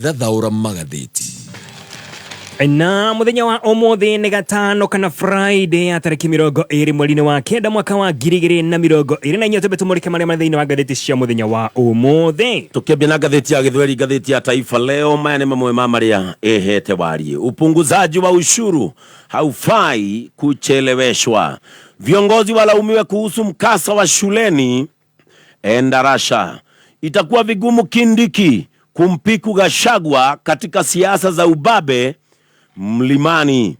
thathaura magatheti. Na muthenya wa umuthi ni gatano kana Friday ya tariki 20 mweri wa kenda mwaka wa 2020 na nyote betumurike maria mathini wa gatheti cia muthenya wa umuthi tukiambia na gatheti ya Githweri, gatheti ya Taifa Leo. Maya ni mamwe ma maria ehete warie. Upunguzaji wa ushuru haufai kucheleweshwa. Viongozi walaumiwe kuhusu mkasa wa shuleni Endarasha. Itakuwa vigumu Kindiki kumpiku Gachagua katika siasa za ubabe Mlimani.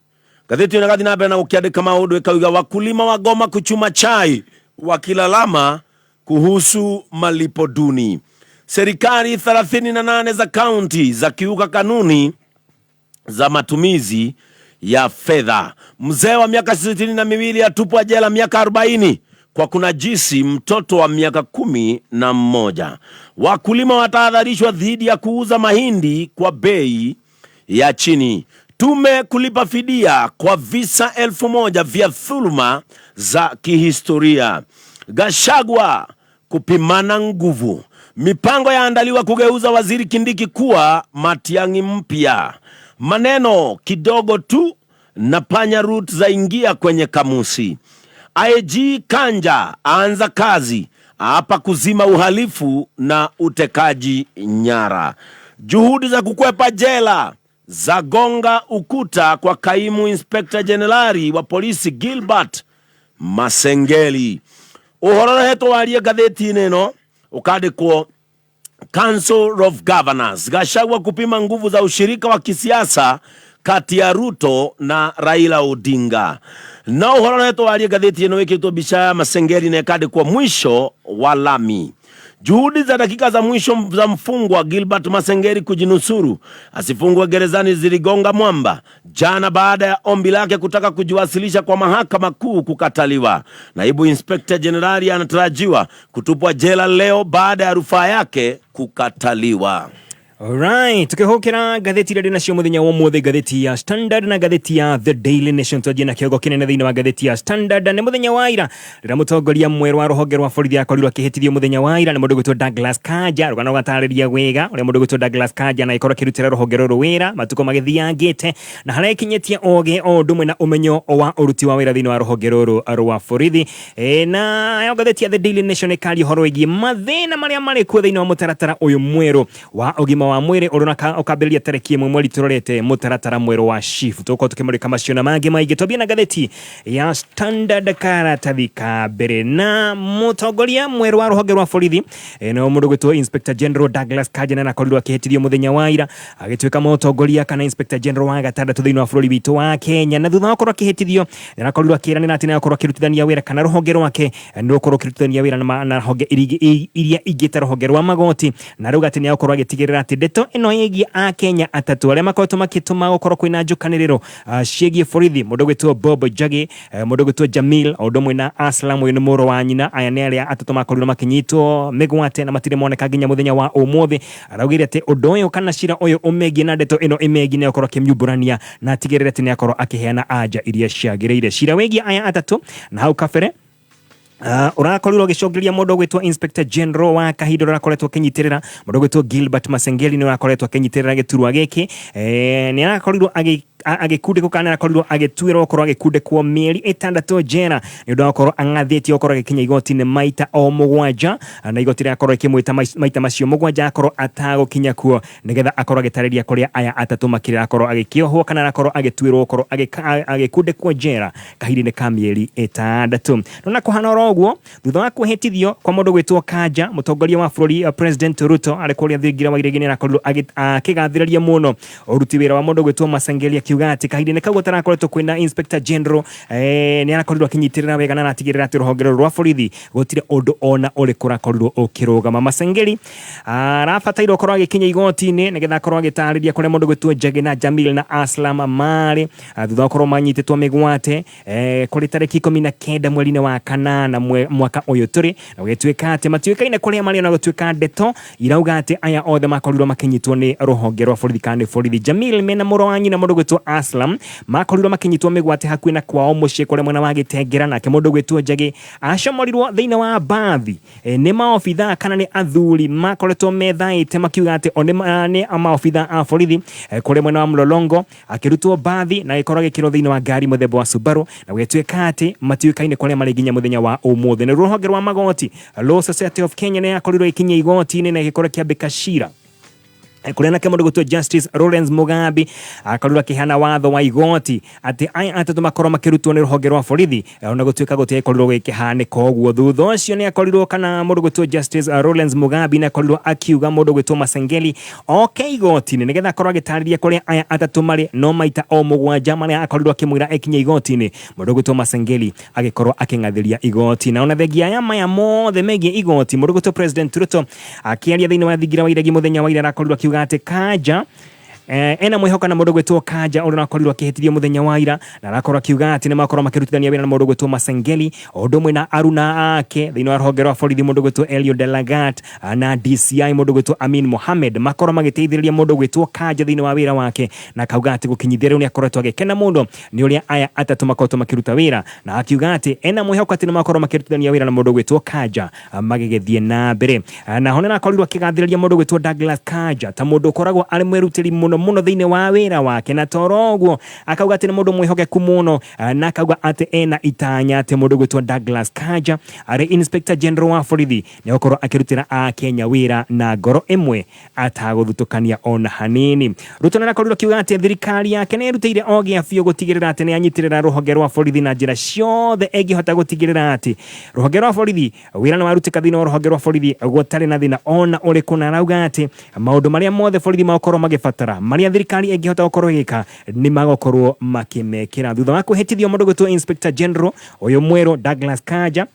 Gazeti na gadi nabe na ukiandika maudhu ikawiga wakulima wagoma kuchuma chai wakilalama kuhusu malipo duni. Serikali 38 za kaunti za kiuka kanuni za matumizi ya fedha. Mzee wa miaka 62 atupwa jela miaka 40 kwa kunajisi mtoto wa miaka 11. Wakulima watahadharishwa dhidi ya kuuza mahindi kwa bei ya chini. Tume kulipa fidia kwa visa 1000 vya thuluma za kihistoria. Gachagua kupimana nguvu. Mipango yaandaliwa kugeuza waziri Kindiki kuwa Matiang'i mpya. Maneno kidogo tu na panya root za ingia kwenye kamusi. IG Kanja aanza kazi hapa kuzima uhalifu na utekaji nyara. Juhudi za kukwepa jela zagonga ukuta kwa kaimu inspector generali wa polisi Gilbert Masengeli. Uhororo heto warie gatheti neno ukandikwo Council of Governors. Gachagua kupima nguvu za ushirika wa kisiasa kati ya Ruto na Raila Odinga. Na uhororo heto warie gatheti neno wekitwo bicha Masengeli na ikandikwo mwisho wa lami. Juhudi za dakika za mwisho za mfungwa Gilbert Masengeli kujinusuru asifungwe gerezani ziligonga mwamba jana baada ya ombi lake kutaka kujiwasilisha kwa mahakama kuu kukataliwa. Naibu Inspector Generali anatarajiwa kutupwa jela leo baada ya rufaa yake kukataliwa. Alright, tukihokera gatheti rĩrĩ nacio muthenya wa umuthi gatheti ya Standard na gatheti ya The Daily Nation twajia na kĩongo kĩnene thĩinĩ wa gatheti ya Standard. Nĩ muthenya wa ira rĩrĩa mũtongoria mwerũ wa rũhonge rwa borithi akorirwo akĩhĩtithio muthenya wa ira nĩ mũndũ gwĩtwo Douglas Kanja. Rũgano rũgatarĩria wega ũrĩa mũndũ gwĩtwo Douglas Kanja na ikorwo akĩrutĩra rũhonge rũrũ wĩra matukũ magĩthiangĩte na harĩa ikinyĩtie oge o ũndũ ũmwe na ũmenyo wa ũruti wa wĩra thĩinĩ wa rũhonge rũrũ rwa borithi. Na gatheti ya The Daily Nation ĩkaria ũhoro wĩgiĩ mathĩna marĩa marĩ kuo thĩinĩ wa mũtaratara ũyũ mwerũ wa ũgima wa mwĩrĩ ũrĩa ũkambĩrĩria tarĩki 1 mweri tũrorete mũtaratara mwerũ wa SHIF. Tũkorwo tũkĩmũrĩka macio na mangĩ maingĩ twambie na gatheti ya Standard karatathi ka mbere. Na mũtongoria mwerũ wa rũhonge rwa borithi no mũndũ gwĩtwo Inspector General Douglas Kanja na akorirwo akĩhĩtithio mũthenya wa ira agĩtuĩka mũtongoria kana Inspector General wa gatandatũ thĩinĩ wa bũrũri witũ wa Kenya. Na thutha wa gũkorwo akĩhĩtithio nĩ akorirwo akĩĩranĩra atĩ nĩ akorwo akĩrutithania wĩra kana rũhonge rwake nĩ gũkorwo akĩrutithania wĩra na rũhonge iria ingĩ ta rũhonge rwa magoti, na rĩu atĩ nĩ akorwo agĩtigĩrĩra atĩ ndeto ĩno yĩgiĩ Akenya atatũ arĩa makoretwo makĩtũma gũkorwo kwĩna njũkanĩrĩro ciĩgiĩ borithi, mũndũ gwĩtwo Bob Njagi, mũndũ gwĩtwo Jamil, ũndũ ũmwe na Aslam ũyũ nĩ mũrũ wa nyina. Aya nĩ arĩa atatũ makorirwo makĩnyitwo mĩgwate na matirĩ moneka nginya mũthenya wa ũmũthĩ. Araugire atĩ ũndũ ũyũ kana cira ũyũ ũmegiĩ na ndeto ĩno ĩmegiĩ nĩ akorwo akĩmĩumbũrania na atigĩrĩre atĩ nĩ akorwo akĩheana anja iria ciagĩrĩire. Cira wĩgiĩ aya atatũ na hau kabere urakorirwo gĩcongĩria mũndũ gwĩtwo Inspector General wa kahinda ũrakoretwo akĩnyitĩrĩra mũndũ gwĩtwo Gilbert Masengeli nĩ ũrakoretwo akĩnyitĩrĩra gĩturwa gĩkĩ. Nĩ arakorirwo agĩkundĩkwo kana arakorirwo agĩtuĩrwo gũkorwo agĩkundĩkwo mĩeri 6 njera nĩ ũndũ wa gũkorwo ang'athĩtio gũkorwo agĩkinya igoti-inĩ maita o 7 na igoti rĩakorwo rĩkĩmwĩta maita macio 7 akorwo atagũkinya kuo nĩgetha akorwo agĩtarĩria kũrĩa aya atatũ makĩrĩ akorwo agĩkĩohwo kana akorwo agĩtuĩrwo gũkorwo agĩkundĩkwo njera kahinda-inĩ ka mĩeri 6. Na kũhana ũguo thutha wa kwĩhĩtithio kwa mũndũ gwĩtwo Kanja, mũtongoria wa bũrũri President Ruto arĩ kũrĩa thingira wa irĩgi nĩ arakorirwo akĩgathĩrĩria mũno ũruti wĩra wa mũndũ gwĩtwo Masengeli akiuga atĩ kahinda-inĩ kau gũtarakoretwo kwĩna Inspector General nĩ arakorirwo akĩnyitĩrĩra wega na atigĩrĩra atĩ rũhonge rwa borithi gũtirĩ ũndũ ona ũrĩkũ ũrakorirwo ũkĩrũgama. Masengeli arabatairwo gũkorwo agĩkinya igoti-inĩ nĩgetha akorwo agĩtarĩria kũrĩa mũndũ gwĩtwo Njagi na Jamil na Aslam marĩ thutha wa gũkorwo manyitĩtwo mĩgwate kũrĩ tarĩki 19 mweri-inĩ wa kanana mwaka ũyũ tũrĩ na gũgĩtuĩka atĩ matuĩkaine kũrĩa marĩ na gũtuĩka ndeto irauga atĩ aya othe makorirwo makĩnyitwo nĩ rũhonge rwa borithi kana nĩ borithi. Jamil mena mũrũ wa nyina mũndũ gwĩtwo Aslam makorirwo makinyitwo migwate hakuĩ na kwao muciĩ kũrĩa mwena wa Gĩtengera, nake mũndũ gwĩtwo Njagi acomorirwo thĩinĩ wa mbathi nĩ maobitha kana nĩ athuri makoretwo methaĩte makiuga atĩ nĩ maobitha a borithi kũrĩa mwena wa Mlolongo, akĩrutwo mbathi na gĩkorwo gĩkĩrwo thĩinĩ wa ngari mũthemba wa Subaru na gũgĩtuĩka atĩ matiũĩkaine kũrĩa marĩ nginya mũthenya wa ũmũthĩ. Nĩ rũhonge rwa magoti Law Society of Kenya nĩ yakorirwo ikinya igoti-inĩ na gĩkorwo kĩambĩka cira kũrĩa nake mũndũ gwĩtwo Justice Lawrence Mugambi akorirwo akĩheana watho wa igoti atĩ aya atatũ makorwo makĩrutwo nĩ rũhonge rwa borithi ona gũtuĩka gũtiakorirwo gĩkĩhanĩka ũguo. Thutha ũcio nĩ akorirwo kana mũndũ gwĩtwo Justice Lawrence Mugambi nĩ akorirwo akiuga mũndũ gwĩtwo Masengeli oke igoti-inĩ nĩgetha akorwo agĩtarĩria kũrĩa aya atatũ marĩ, no maita o mũgwanja marĩa akorirwo akĩmwĩra ekinya igoti-inĩ mũndũ gwĩtwo Masengeli agĩkorwo akĩng'athĩria igoti. Na ona thengia ya maya mothe megiĩ igoti, mũndũ gwĩtwo President Ruto akĩaria thĩinĩ wa thingira wa iregi mũthenya wa ira akorirwo akiuga ati Kanja ena mwĩhoka na mũndũ gwĩtwo Kanja ũrĩa akorirwo akĩhĩtithio mũthenya wa ira, na arakorwo akiuga atĩ nĩ makorwo makĩrutithania wĩra na mũndũ gwĩtwo Masengeli o ũndũ ũmwe na aruna ake thĩinĩ wa rũhonge rwa borithi mũndũ gwĩtwo Eliud Delagat na DCI mũndũ gwĩtwo Amin Mohamed makorwo magĩteithĩrĩria mũndũ gwĩtwo Kanja thĩinĩ wa wĩra wake, na akauga atĩ gũkinyithia rĩu nĩ akoretwo agĩkena mũno nĩ ũrĩa aya atatũ makoretwo makĩruta wĩra, na akiuga atĩ ena mwĩhoka atĩ nĩ makorwo makĩrutithania wĩra na mũndũ gwĩtwo Kanja magĩgĩthiĩ na mbere. Na ho nĩ akorirwo akĩgathĩrĩria mũndũ gwĩtwo Douglas Kanja ta mũndũ ũkoragwo arĩ mwĩrutĩri mũno thĩinĩ wa wĩra wake, na toroguo akauga atĩ nĩ mũndũ mwĩhokeku mũno, na akauga atĩ ena itanya atĩ mũndũ gwĩtwo Douglas Kanja arĩ Inspector General wa borithi nĩ gũkorwo akĩrutĩra Akenya wĩra na ngoro ĩmwe atagũthutũkania ona hanini. Ruto nĩ akorirwo akiuga atĩ thirikari yake nĩ ĩrutĩire o gĩa biũ gũtigĩrĩra atĩ nĩ anyitĩrĩra rũhonge rwa borithi na njĩra ciothe ĩngĩhota gũtigĩrĩra atĩ rũhonge rwa borithi wĩra nĩ warutĩka thĩinĩ wa rũhonge rwa borithi gũtarĩ na thĩna ona ũrĩkũ, na arauga atĩ maũndũ marĩa mothe borithi magokorwo magĩbatara marĩa thirikari ĩngĩhota gũkorwo ĩgĩka nĩ magokorwo makĩmekĩra. Thutha wa kũhĩtithio mũndũ gwĩtwo Inspector General ũyũ mwerũ Douglas Kanja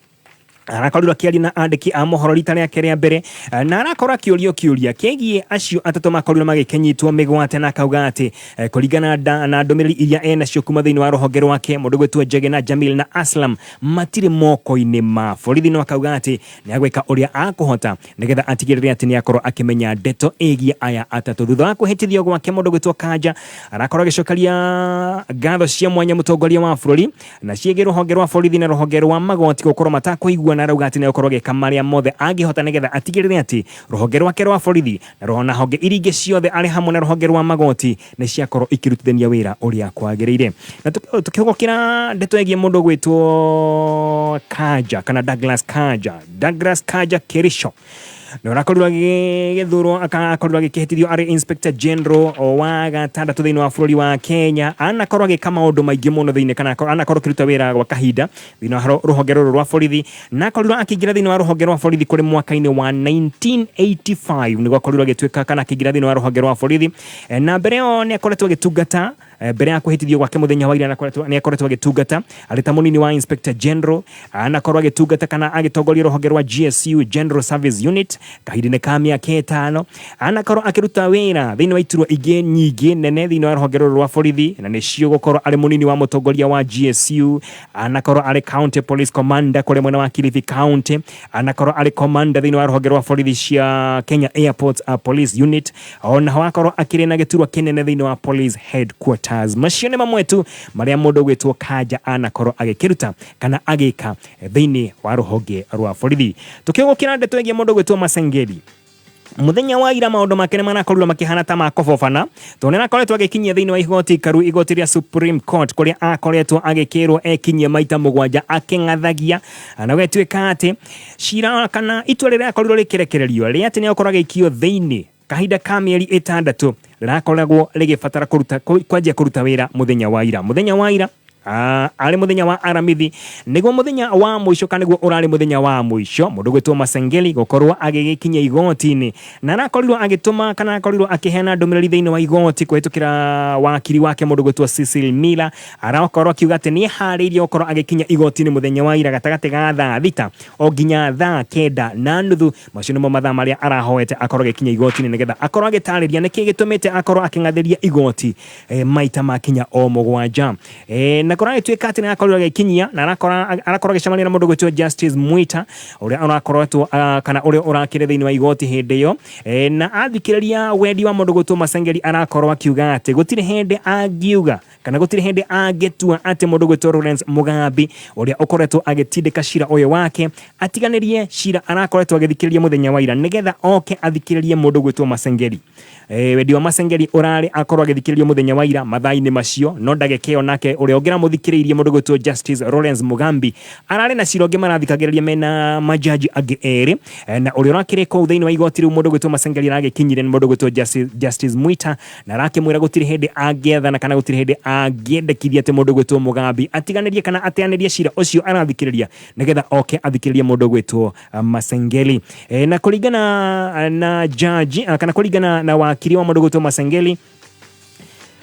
arakorirwo akĩaria na andĩki a mohoro rita rĩake rĩa mbere, na arakorwo akĩũrio kĩũria kĩgiĩ acio atatũ makorirwo magĩkenyitwo mĩgwate, na akauga atĩ kũringana na ndũmĩrĩri iria enacio kuma thĩinĩ wa rũhonge rwake mũndũ gwĩtwo Njagi na Jamil na Aslam matirĩ moko-inĩ ma borithi, no akauga atĩ nĩ agwĩka ũrĩa akũhota nĩgetha atigĩrĩre atĩ nĩ akorwo akĩmenya ndeto ĩgiĩ aya atatũ. Thutha wa kũhĩtithio gwake mũndũ gwĩtwo Kanja arakorwo agĩcokeria ngatho cia mwanya mũtongoria wa bũrũri na ciĩgiĩ rũhonge rwa borithi na rũhonge rwa magoti gũkorwo matakũigua, na arauga atĩ nĩ gũkorwo agĩka marĩa mothe angĩhota nĩgetha atigĩrĩre atĩ rũhonge rwake rwa borithi na honge iria ingĩ ciothe arĩ hamwe na rũhonge rwa magoti nĩ ciakorwo ikĩrutithania wĩra ũrĩa kwagĩrĩire. Na tũkĩhũgũkĩra ndeto ĩgiĩ mũndũ gwĩtwo Kanja kana Douglas Kanja Kerisho no arakorirwo agĩthurwo akakorirwo agĩkĩhĩtithio arĩ Inspector General wa gatandatũ thĩinĩ wa bũrũri wa Kenya. Anakorwo agĩka maũndũ maingĩ mũno thĩinĩ kana anakorwo akĩruta wĩra gwa kahinda thĩinĩ wa rũhonge rũrũ rwa borithi, na akorirwo akĩingĩra thĩinĩ wa rũhonge rwa borithi kũrĩ mwaka-inĩ wa 1985 nĩguo akorirwo agĩtuĩka kana akĩingĩra thĩinĩ wa rũhonge rwa borithi, na mbere ĩyo nĩ akoretwo agĩtungata mbere ya kũhĩtithio gwake mũthenya wa ira nĩ akoretwo agĩtungata arĩ ta mũnini wa Inspector General, anakorwo agĩtungata kana agĩtongoria rũhonge rwa GSU General Service Unit kahinda-inĩ ka mĩaka 5, anakorwo akĩruta wĩra thĩinĩ wa iturwa ingĩ nyingĩ nene thĩinĩ wa rũhonge rũrũ rwa borithi, na nĩcio gũkorwo arĩ mũnini wa mũtongoria wa GSU, anakorwo arĩ County Police Commander kũrĩ mwena wa Kilifi County, anakorwo arĩ commander thĩinĩ wa rũhonge rwa borithi cia Kenya Airport Police Unit, ona ho akorwo akĩrĩ na gĩturwa kĩnene thĩinĩ wa Police Headquarters. Macio nĩ mamwe tu marĩa mũndũ gwĩtwo Kanja anakorwo agĩkĩruta kana agĩka thĩinĩ wa rũhonge rwa borithi. Tũkĩgũkĩra ndeto ĩgiĩ mũndũ gwĩtwo Masengeli, muthenya wa ira maũndũ make nĩ marakorirwo makĩhana ta makobobana, tondũ nĩ akoretwo agĩkinyia thĩinĩ wa igoti ikaru, igoti rĩa Supreme Court kũrĩa akoretwo agĩkĩrwo ekinyie maita mũgwanja akĩng'athagia, na gũtuĩka atĩ cira kana itua rĩrĩa akorirwo rĩkĩrekererio rĩa atĩ nĩ akorwo agĩikio thĩinĩ kahinda ka mĩeri 6 rĩrakoragwo rĩgĩbatara kwanjia kũruta wĩra mũthenya wa ira arĩ mũthenya wa aramithi nĩguo mũthenya wa mũico kana nĩguo ũrarĩ mũthenya wa mũico mũndũ gwĩtwo Masengeli gũkorwo agĩgĩkinya igoti-inĩ, na arakorirwo agĩtũma kana akorirwo akĩheana ndũmĩrĩri thĩinĩ wa igoti kũhĩtũkĩra wakiri wake mũndũ gwĩtwo Cecil Miller, arakorwo akiuga atĩ nĩ harĩirie gũkorwo agĩkinya igoti-inĩ mũthenya wa ira gatagatĩ ga thaa 6 o nginya thaa 9:30. Macio nĩmo mathaa marĩa arahoete akorwo agĩkinya igoti-inĩ nĩgetha akorwo agĩtarĩria nĩkĩ gĩtũmĩte akorwo akĩng'athĩria igoti maita makinya o mũgwanja. Na kora ituika ati na akorwo gikinyia na arakora gicemania na mundu gwitwo Justice Mwita uria urakoretwo kana uria urakire thiini wa igoti hindi yo na athikiriria wendi wa mundu gwitwo Masengeli arakorwo akiuga ati gutire hindi angiuga kana gutire hindi angetua ati mundu gwitwo Lawrence Mugambi uria ukoretwo agitindika cira uyu wake atiganirie cira arakoretwo agithikiriria muthenya wa ira nigetha oke athikiririe mundu gwitwo Masengeli. Wendi wa Masengeli urari akorwo agithikiririo muthenya wa ira mathaini macio no ndagekeo nake uria ongira muthikiririe mundu gwitwo Justice Lawrence Mugambi arari na cira onge marathikagiriria mena majaji agi eri na uria urakire ko thiini wa igoti riu mundu gwitwo Masengeli aragikinyire ni mundu gwitwo Justice Mwita na arakimwira gutire hindi angiethana kana gutire hindi angiendekithia ati mundu gwitwo Mugambi atiganirie kana ateanirie cira ucio arathikiriria nigetha oke athikiririe mundu gwitwo Masengeli. Na kuringana na jaji kana kuringana na wakiri wa mundu gwitwo Masengeli,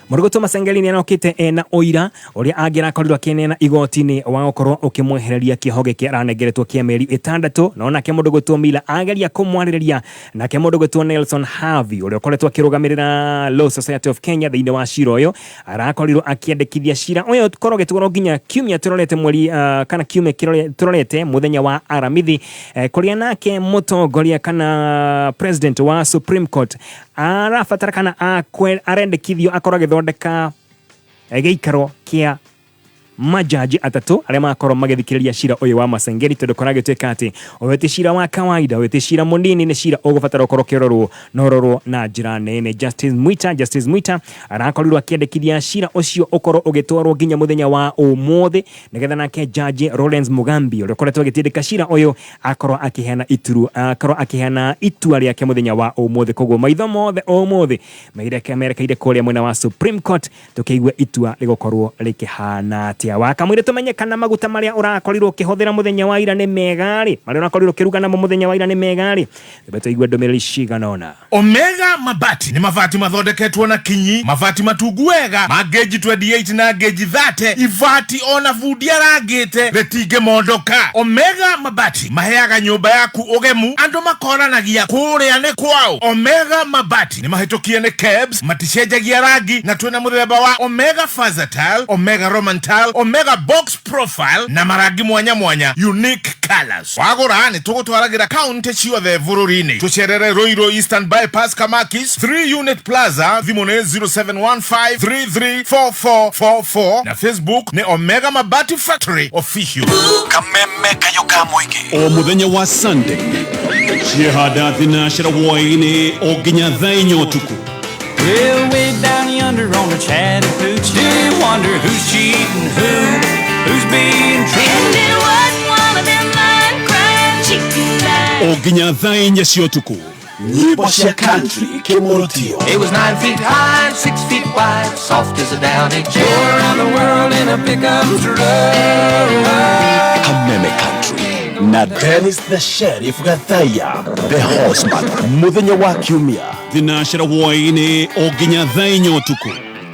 mundu gwitwo Masengeli ni anokite na oira uria agira korirwo kinena igoti-ini wa gukorwo ukimwehereria kioho giki aranengeretwo kia meri 6 no nake mundu gwitwo Mila ageria kumwaririria nake mundu gwitwo Nelson Havi uria ukoretwo akirugamirira Law Society of Kenya thiini wa cira uyu arakorirwo akiendekithia cira uyu korwo gitugoro nginya kiumia turorete mweri kana kiumia turorete muthenya wa aramithi kuria nake mutongoria kana president wa Supreme Court arafatara kana arendekithio akorwo agithondeka giikaro kia majaji atatu aria makorwo magithikiriria cira uyu wa Masengeli tondu koragituika ati oyete cira wa kawaida oyete cira munini ni cira ugubatara ukorwo kirorwo nororwo na njira nene. Justice Mwita arakorirwo akiendekithia cira ucio ukorwo ugitwarwo nginya muthenya wa umuthi nigetha nake jaji Lawrence Mugambi uria ukoretwo agitindika cira uyu akorwo akiheana itua riake muthenya wa umuthi. Koguo maitho mothe umuthi merekeire kuria mwena wa Supreme Court tukiigua itua rigukorwo rikihana wakamwire tumenye kana maguta maria urakorirwo kihothera muthenya wa ira ni megari maria urakorirwo kiruga namo muthenya wa ira ni megari beto igwe ndomereri ciganona. Omega mabati ni mavati mathondeketwo na kinyi, mavati matungu wega ma geji 28 na geji 30 ivati ona vudi aragite retige mondoka. Omega mabati maheaga nyumba yaku ugemu andu makoranagia kuria ni kwao. Omega mabati ni mahitukie ni kebs maticenjagia rangi na twina muthemba wa Omega Versatile, Omega Roman Tile, Omega Box Profile na marangi mwanya mwanya unique colors. Wagura ni tugutwaragira county ciothe bururi-ini. Tucerere Roiro Eastern Bypass Kamakis 3 Unit Plaza thimune 0715334444 na Facebook ni Omega Mabati Factory Official. Kameme kayo kamoige o muthenya wa Sunday ciehanda thinacira woini o nginya thainyo tuku. Well, way down yonder on the Chattahoochee, do you wonder who's cheating who's being true? And it wasn't one of them line-crying chicken lies. O nginya thainya cio tuku. Nyimbo cia country kimurutio. It was 9 feet high, 6 feet wide, soft as a downy chair. Go around the world in a pickup truck. Kameme Country na Dennis the Sheriff Gathaya the Horseman muthenya wa kiumia Thinacira woini o nginya thainyo tuku.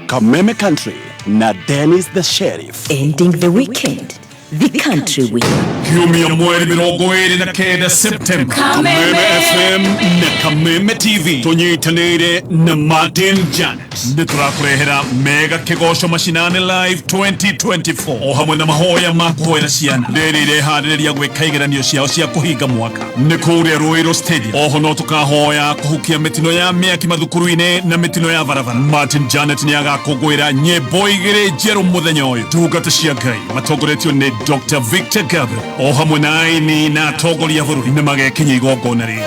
Kameme Country na Dennis the Sheriff. Ending the weekend, the country week. Kiumia mweri 29 September. Kameme FM na Kameme TV tunyitanire na Martin Janet niturakurehera mega kigosho mashinani live 2024 o hamwe na mahoya makuhoera ciana ndirire haririria gwika igeranio ciao cia kuhinga mwaka nikuria Ruiru Stadium. Oho no tukahoya kuhukia mitino ya miaki mathukuru-ini na mitino ya barabara. Martin Janet ni agakungwira nyimbo igiri njeru muthenya uyu. Tungata cia Ngai matongoretio ni Dr. Victor Gabriel o hamwe na aini na atongoria bururi ni magekinya igongona ri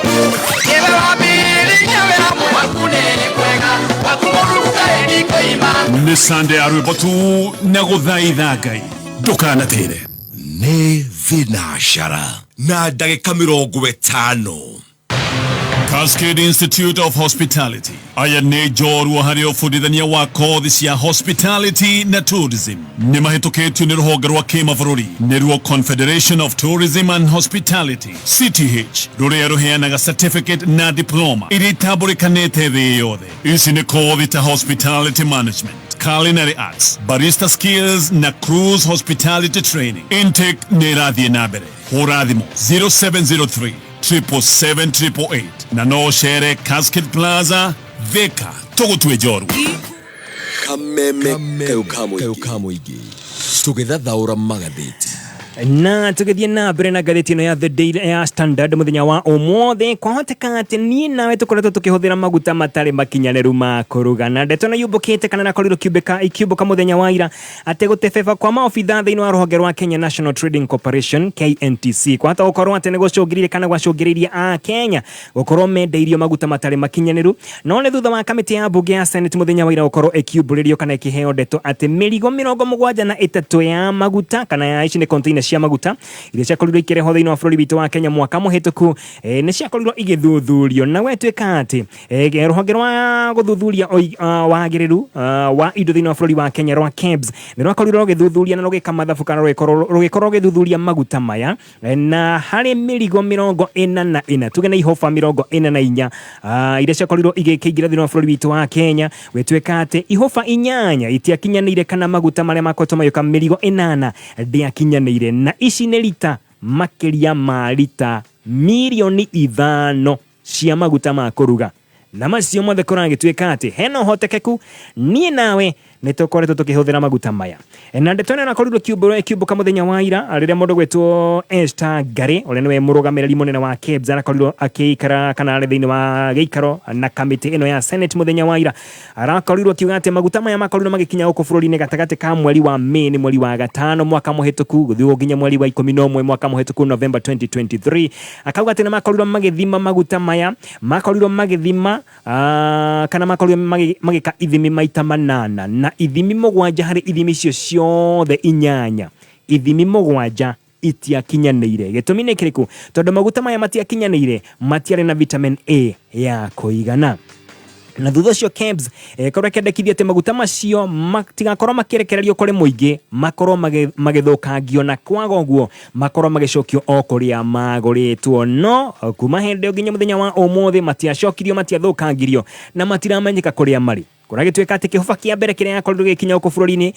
ni Sunday ya rwimbo tu na guthaitha Ngai ndukanatire Ni thinacira na ndagika 50. Cascade Institute of Hospitality aya nĩ njorua harĩ ũbundithania wa kothi cia hospitality na tourism nĩ mahĩtũkĩtio nĩ rũhonge rwa kĩmabũrũri nĩruo Confederation of Tourism and Hospitality CTH rũrĩa rũheanaga certificate na diploma iria itambũrĩkanĩte thĩ yothe. Ici nĩ kothi ta hospitality management, culinary arts, barista skills na cruise hospitality training. Intake nĩ ĩrathiĩ na mbere. Hũra thimũ 0703 777 na no shere Cascade Plaza Thika tugutwe joru. Kameme kayo kamoigi. tugithathaura magatheti na tugithie na mbere na ngatheti ino ya The Daily ya Standard muthenya wa umothe kwahoteka ati nie nawe tukoretwo tukihuthira maguta matari makinyaneru ma kuruga na ndeto na yubukite kana na korirwo kiubuka muthenya wa ira ati gutefeva kwa maofitha thiini wa ruhonge rwa Kenya National Trading Corporation KNTC kwahota gukorwo ati nigucungiririe kana gwacungiriria a Kenya gukorwo mendeirio maguta matari makinyaneru no ne thutha wa kamiti ya bunge ya Senate muthenya wa ira gukorwo ikiumburirio kana ikiheo ndeto ati mirigo 73 ya maguta kana ya ici ni container cia maguta iria ciakorirwo ikireho thiini wa bũrũri witũ wa Kenya mwaka mũhĩtũku nĩ ciakorirwo igĩthuthurio na wetwĩka atĩ rũhonge rwa gũthuthuria wagĩrĩru wa indo thiini wa bũrũri wa Kenya rwa KEBS nĩ rwakorirwo rũgĩthuthuria na rũgĩka mathabu kana rũgĩkorwo rũgĩthuthuria maguta maya na harĩ mĩrigo 44 tuge na ihoba 44 iria ciakorirwo igĩkĩingĩra thiini wa bũrũri witũ wa Kenya wetwĩka atĩ ihoba 8 itiakinyanĩire kana maguta marĩa makoretwo magĩũka mĩrigo 8 ndĩakinyanĩire na ici nĩ lita makiria ma lita milioni 5 cia maguta ma kuruga na macio mothe kũragĩtuĩka atĩ hena ũhotekeku nie nawe nĩtũkoretwo tũkĩhũthĩra maguta maya na ndeto ĩno nakorirwo kiumbũka mũthenya wa ira rĩrĩa mũndũ gwĩtwo Esther Ngari ũrĩa nĩwe mũrũgamĩrĩri mũnene wa KEBS arakorirwo akĩikara kana arĩ thĩinĩ wa gĩikaro na kamĩtĩ ĩno ya Senate mũthenya wa ira arakorirwo akiuga atĩ maguta maya makorirwo magĩkinya gũkũ bũrũri-inĩ gatagatĩ ka mweri wa Mĩĩ nĩ mweri wa gatano mwaka mũhĩtũku gũthiĩ nginya mweri wa 11 mwaka mũhĩtũku November 2023 akauga atĩ nĩ makorirwo magĩthima maguta maya makorirwo magĩthima kana makorirwo magĩka ithimi maita 8 na ithimi 7 harĩ ithimi icio ciothe 8 ithimi 7 itiakinyanĩire gĩtũmi nĩ kĩrĩkũ tondũ maguta maya matiakinyanĩire matiarĩ na vitamin A ya kũigana na thutha ũcio KEBS korwo kĩendekithia atĩ maguta macio matigakorwo makĩrekererio kũrĩ mũingĩ makorwo magĩthũkangio na kwaga ũguo makorwo magĩcokio o kũrĩa magũrĩtwo no kuma hĩndĩ nginya mũthenya wa ũmũthĩ matiacokirio matiathũkangirio na matiramenyeka kũrĩa marĩ kũragĩtuĩka atĩ kĩhuba kĩa mbere kĩrĩa gĩakorirwo gĩkinya gũkũ bũrũri-inĩ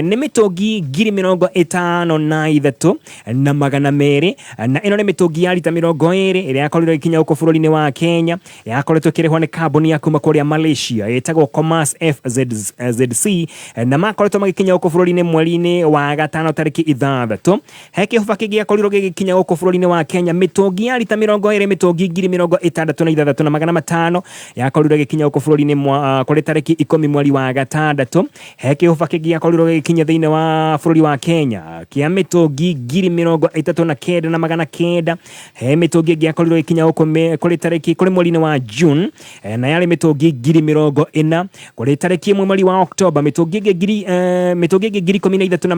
nĩ mĩtũngi 53,200 na 200 na ĩno nĩ mĩtũngi ya lita 20 ĩrĩa yakorirwo gĩkinya gũkũ bũrũri-inĩ wa Kenya yakoretwo ĩkĩrĩhwo nĩ kambuni ya kuma kũrĩa Malaysia ĩtagwo Commerce FZC na makoretwo magĩkinya gũkũ bũrũri-inĩ mweri-inĩ wa gatano tarĩki 6 he kĩhuba kĩngĩ gĩakorirwo gĩgĩkinya gũkũ bũrũri-inĩ wa Kenya mĩtũngi ya lita 20 mĩtũngi 66,500 yakorirwo gĩkinya gũkũ bũrũri-inĩ kũrĩ tarĩki 10 mweri wa gatandatũ he kĩhuba kĩngĩ gĩakorirwo gĩkinya thĩinĩ wa bũrũri wa Kenya kĩa mĩtũngi 39,900 he mĩtũngi ĩngĩ gĩakorirwo gĩkinya kũrĩ tarĩki kũrĩ mweri-inĩ wa June na yarĩ mĩtũngi 40,000 kũrĩ tarĩki 1 mweri wa October mĩtũngi ĩngĩ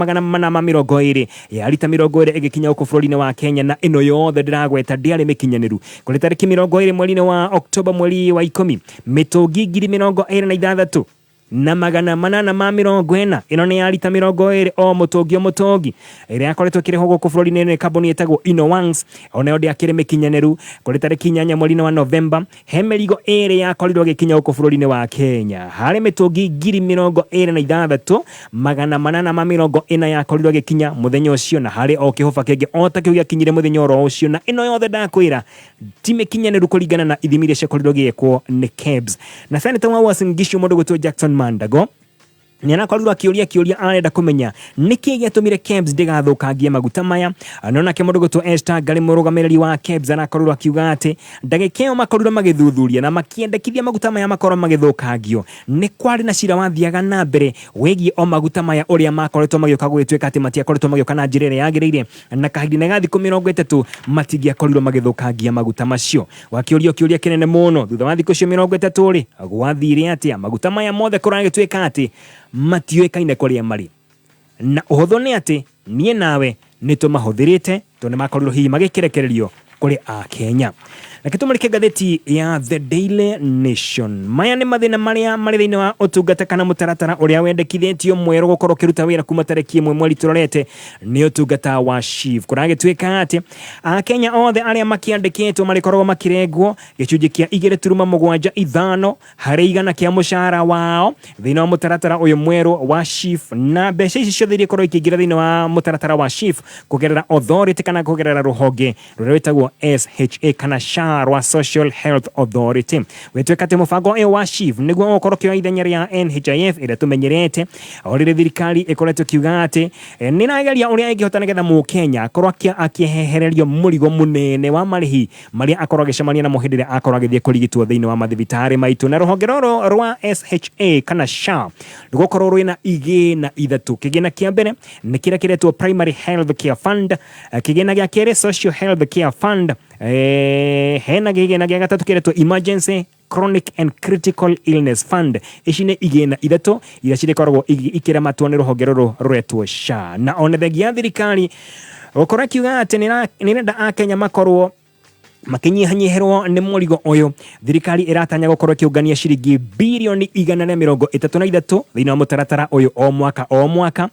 13,420 ya lita 20 ĩgĩkinya gũkũ bũrũri-inĩ wa Kenya na ĩno yothe ndĩragweta ndĩarĩ mĩkinyanĩru kũrĩ tarĩki 20 mweri-inĩ wa October mweri wa 10 mĩtũngi 26,000 na 840 ĩno nĩ ya lita 20 o mũtũngi ĩrĩa yakoretwo ĩkĩrĩhwo gũkũ bũrũri-inĩ nĩ kambuni ĩtagwo Innowangs onayo ndĩakĩrĩ mĩkinyanĩru kũrĩ tarĩki 8 mweri-inĩ wa November he mĩrigo ĩrĩ yakorirwo gĩkinya gũkũ bũrũri-inĩ wa Kenya harĩ mĩtũngi 26,000 840 yakorirwo gĩkinya mũthenya ũcio na harĩ o kĩhuba kĩngĩ o ta kĩu gĩakinyire mũthenya oro ũcio na ĩno yothe ndakwĩra ti mĩkinyanĩru kũringana na ithimi iria ciakorirwo gĩgĩkwo nĩ KEBS na Senator wa Uasin Gishu mũndũ gwĩtwo Jackson Mandago nĩ anakorirwo akĩũria arenda kũmenya nĩkĩ gĩatũmire KEBS ndĩgathũkangie maguta maya no nake mũndũ gwĩtwo Esther Ngari mũrũgamĩrĩri wa KEBS anakorirwo akiuga atĩ ndagĩka ĩyo makorirwo magĩthuthuria na makĩendekithia maguta maya makorwo magĩthũkangio nĩ kwarĩ na cira wathiaga na mbere wĩgiĩ o maguta maya ũrĩa makoretwo magĩũka gũgĩtuĩka atĩ matiakoretwo magĩũka na njĩra ĩrĩa yagĩrĩire na kahinda ga thikũ 30 matingĩakorirwo magĩthũkangia maguta macio wakĩũrio kĩũria kĩnene mũno thutha wa thikũ icio 30 rĩ gwathire atĩa maguta maya mothe kũragĩtuĩka atĩ matiũĩkaine kũrĩa marĩ na ũhũthũ nĩ atĩ niĩ nawe nĩ tũmahũthĩrĩte tondũ makorirwo hihi magĩkĩrekererio kũrĩ a Kenya na kĩtũmũrĩke ngathĩti ya The Daily Nation maya nĩ mathĩna marĩa marĩ thĩinĩ wa ũtungata kana mũtaratara ũrĩa wendekithĩtio mwerũ gũkorwo ũkĩruta wĩra kuma tarĩki 1 mweri tũrorete nĩ ũtungata wa SHIF kũragĩtuĩka atĩ Akenya othe arĩa makĩandĩkĩtwo marĩkoragwo makĩrengwo gĩcunjĩ kĩa 2.75 harĩ igana kĩa mũcara wao thĩinĩ wa mũtaratara ũyũ mwerũ wa SHIF na mbeca ici ciothe ikorwo ikĩingĩra thĩinĩ wa mũtaratara wa SHIF kũgerera authority kana kũgerera rũhonge rũrĩa rwĩtagwo SHA kana SHA SHA rwa Social Health Authority wetwekate mubango uyu wa SHIF niguo ukorokio ithenya ria NHIF ira tumenyerete orire thirikari ikoretwo kiuga ati ninageria uria ingihota nigetha mu Kenya akorwo akiehehererio murigo munene wa marihi maria akorwo agicemania na muhindire akorwo agithie kurigitwo thiini wa mathibitari maitu na ruhonge roro rwa SHA kana SHA rugokorwo rwina igina ithatu kigina kia mbere ni kira kiretwo Primary Health Care Fund kigina gia kere Social Health Care Fund hena kigina gia gatatu kiretwo Emergency Chronic and Critical Illness Fund ici igina ithatu ira cirekoragwo ikiramatwo ni ruhonge roro rwetwo SHA na onethagia thirikari gukora kiuga ati nirenda akenya makorwo makinyihanyiherwo ni murigo uyu thirikari iratanya gukorwo kiungania ciringi bilioni 133 thina mutaratara uyu o mwaka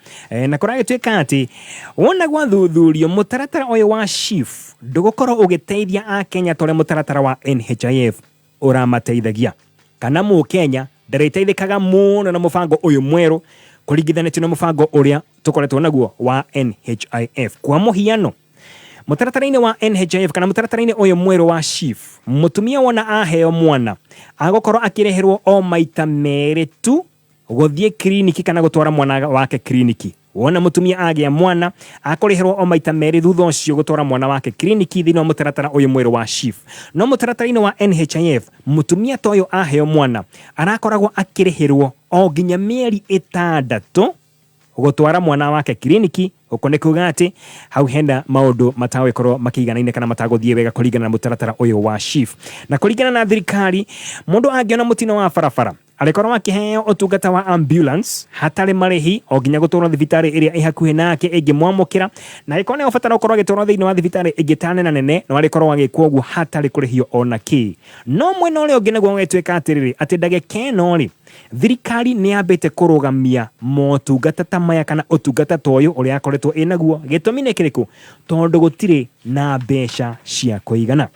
na kuragitwika ati wona gwathuthurio mutaratara uyu wa SHIF ndugukorwo ugiteithia akenya tore mutaratara wa NHIF uramateithagia kana mu Kenya ndareteithikaga muno na mubango uyu mweru kuringithanitio na mubango uria tukoretwo naguo wa NHIF kwa muhiano mutaratara-ini wa NHIF kana mutaratara-ini uyu mweru wa SHIF mutumia wona aheo mwana agokorwo akireherwo o maita mere tu guthie kliniki kana gutwara mwana wake kliniki wona mutumia agia mwana akoriherwo o maita mere thutha ucio gutwara mwana wake kliniki thina mutaratara uyu mweru wa SHIF no mutaratara-ini wa NHIF mutumia toyo aheo mwana arakoragwo akirehirwo o ginya mieri 6 gutwara mwana wake kliniki ukone kuga ati hau henda maundu matawe korwo makiganaine kana mataguthie wega kuringana na mutaratara uyu wa SHIF na kuringana na thirikari mundu angiona mutino wa barabara alikorwo akiheo utungata wa ambulance hatari marihi o ginya gutwara thibitari iria ihakuhi nake ingimwamukira na ikone ubatara ukorwo agitwara thiini wa thibitari ingitane na nene no alikorwo agikwo guo hatari kurihio ona ki no mwena uria ungi naguo wetweka atiriri ati ndagekeno ri thirikari ni ambite kurugamia motungata ta maya kana utungata toyo uria akoretwo inaguo gitumi ni kiriku tondu gutire na mbeca cia kuigana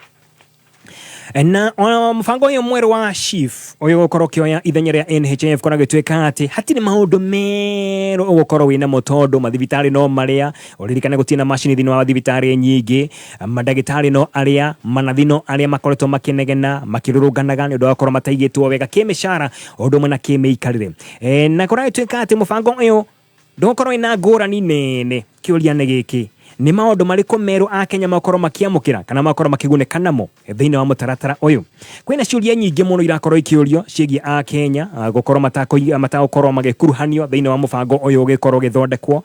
na mfango uyu mweru wa SHIF uyu gukorwo kioya ithenya ria NHIF kona gitweka ati hatiri maundu meru ugukorwo wina motondo mathibitari no maria uririkane gutina machine thini wa thibitari nyingi madagitari no aria manathino aria makoretwo makinegena makirurunganaga ni ndo akorwo mataigitwo wega kimishara undu mwana kimeikarire na kona gitweka ati mfango uyu ndokorwo ina ngurani nene kiuria ni giki ni maundu mariko meru akenya makorwo makiamukira kana makorwo makiguneka namo thiini wa mutaratara uyu kwina ciuria nyingi muno irakorwo ikiurio ciegi akenya gukorwo matakorwo magikuruhanio thiini wa mubango uyu ugikorwo githondekwo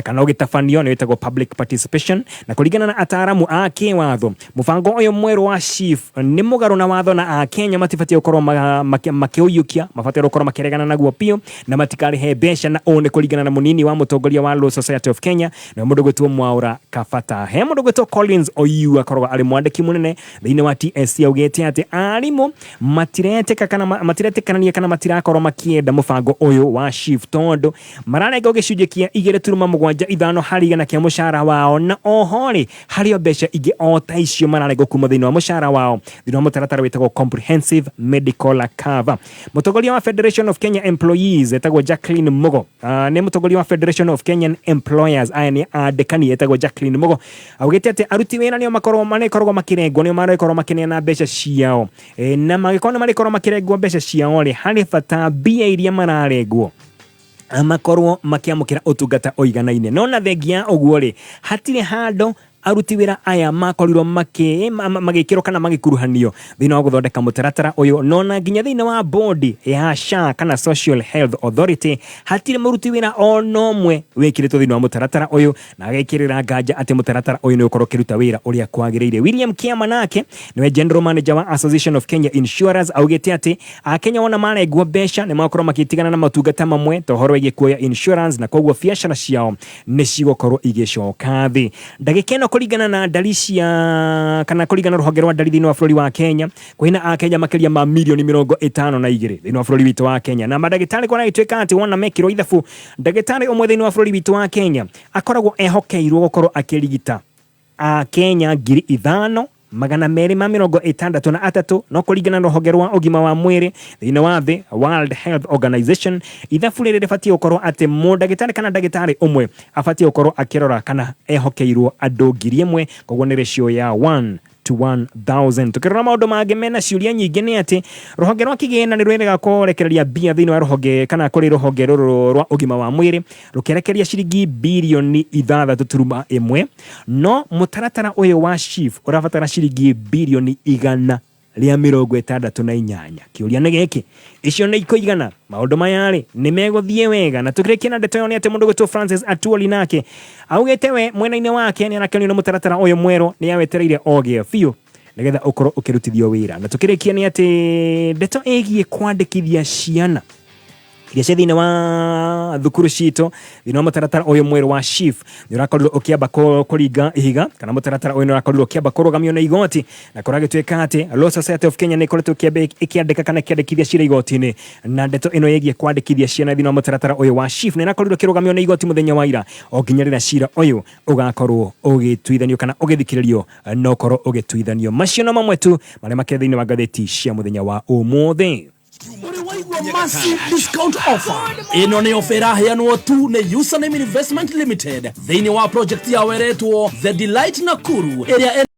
kana ugitafanio ni wetagwo public participation na kuringana na ataramu a kiwatho mubango uyu mweru wa SHIF ni mugaru na watho na akenya matibatie gukorwo makiuyukia mabatie gukorwo makiregana naguo pio na matikari he mbeca na one kuringana na munini wa mutongoria wa Law Society of Kenya na mundu gwetwo Mwaura Kafata he mundu gwetwo Collins Oyu akorwo ari mwandiki munene thiini wa TSC augete ati arimu matireteka kana matiretekanania kana matirakorwo makienda mubango uyu wa SHIF tondu mararenga gicunje kia 2.75 hari igana kia mushara wao na ohori hario mbeca ingi o ta icio mararenga kuma thiini wa mushara wao thiini wa mutaratara wetagwo comprehensive medical cover mutongoria wa Federation of Kenya Employees etagwo Jacqueline Mugo ni mutongoria wa Federation of Kenyan Employers aya ni andikani etagwo Jacqueline Mugo augete ati aruti wira nio makorwo makirengwo nio makorwo makineana mbeca ciao na magikorwo marikorwo makirengwo mbeca ciao ri hari bata mbia iria mararengwo amakorwo makiamukira utungata oiganaine no na thengia uguo ri hatire hando aruti wira aya makorirwo magikiro kana magikuruhanio thiini wa guthondeka mutaratara uyu nona nginya thiini wa board ya SHA kana Social Health Authority hatire muruti wira onomwe wikiritwo thiini wa mutaratara uyu na agekirira nganja ati mutaratara uyu ni ukorwo kiruta wira uria kwagiriire William Kiama nake niwe general manager wa Association of Kenya Insurers augete ati akenya wona marengwo mbeca ni makorwo makitigana na matungata mamwe tohoro igikuoya insurance na koguo biashara ciao ni cigokorwo igicoka thi ndagikeno kuringana na dalisia kana kuringana ruhonge rwa ndari thiini wa bururi wa Kenya kwina akenya makiria ma milioni 52 thiini wa bururi witu wa Kenya na madagitari kona itweka ati wona mekiro ithabu ndagitari umwe thiini wa bururi witu wa Kenya akoragwo ehokeirwo gukorwo akirigita akenya 5,263 no kuringana na ruhonge rwa ugima wa mwiri thiini wa the World Health Organization ithabu riri ribatie gukorwo ati mudagitari kana ndagitari umwe abatie gukorwo akirora kana ehokeirwo andu 1,000 koguo ni ratio ya 1 21,000. Tukirora maundu mangĩ mena ciũria nyingĩ nĩ atĩ rũhonge rwa kĩgĩna nĩ rwĩrĩga kũrekereria mbia thĩinĩ wa rũhonge kana kũrĩ rũhonge rũrũ rwa ũgima wa mwĩrĩ rũkĩrekeria ciringi bilioni 6.1 no mũtaratara ũyũ wa SHIF ũrabatara ciringi bilioni 168. Kĩũria nĩ gĩkĩ, icio nĩ ikũigana? Maũndũ maya rĩ nĩ megũthiĩ wega? Na tũkĩrĩkia na ndeto ĩyo nĩ atĩ mũndũ gwĩtwo Francis Atwoli nake augĩte we mwena-inĩ wake nĩ arakenio nĩ mũtaratara ũyũ mwerũ, nĩ awetereire ogĩa biũ nĩgetha ũkorwo ũkĩrutithio wĩra. Na tũkĩrĩkia nĩ atĩ ndeto ĩgiĩ kwandĩkithia ciana iria cia thĩinĩ wa thukuru citũ thĩinĩ wa mũtaratara ũyũ mwerũ wa SHIF nĩ ũrakorirwo ũkĩamba kũringa ihiga, kana mũtaratara ũyũ nĩ ũrakorirwo ũkĩamba kũrũgamio na igoti, na kũragĩtuĩka atĩ Law Society of Kenya nĩ ĩkoretwo ĩkĩandĩka kana ĩkĩandĩkithia cira igoti-inĩ. Na ndeto ĩno ĩgiĩ kwandĩkithia ciana thĩinĩ wa mũtaratara ũyũ wa SHIF nĩ ĩrakorirwo ĩkĩrũgamio na igoti mũthenya wa ira o nginya rĩrĩa cira ũyũ ũgakorwo ũgĩtuithanio kana ũgĩthikĩrĩrio na ũkorwo ũgĩtuithanio. Macio no mamwe tu marĩa makĩrĩ thĩinĩ wa ngathĩti cia mũthenya wa ũmũthĩ. Massive discount offer. Ino ni ofera heanwo tu nĩ Username Investment Limited thĩinĩ wa project ya weretwo The Delight Nakuru area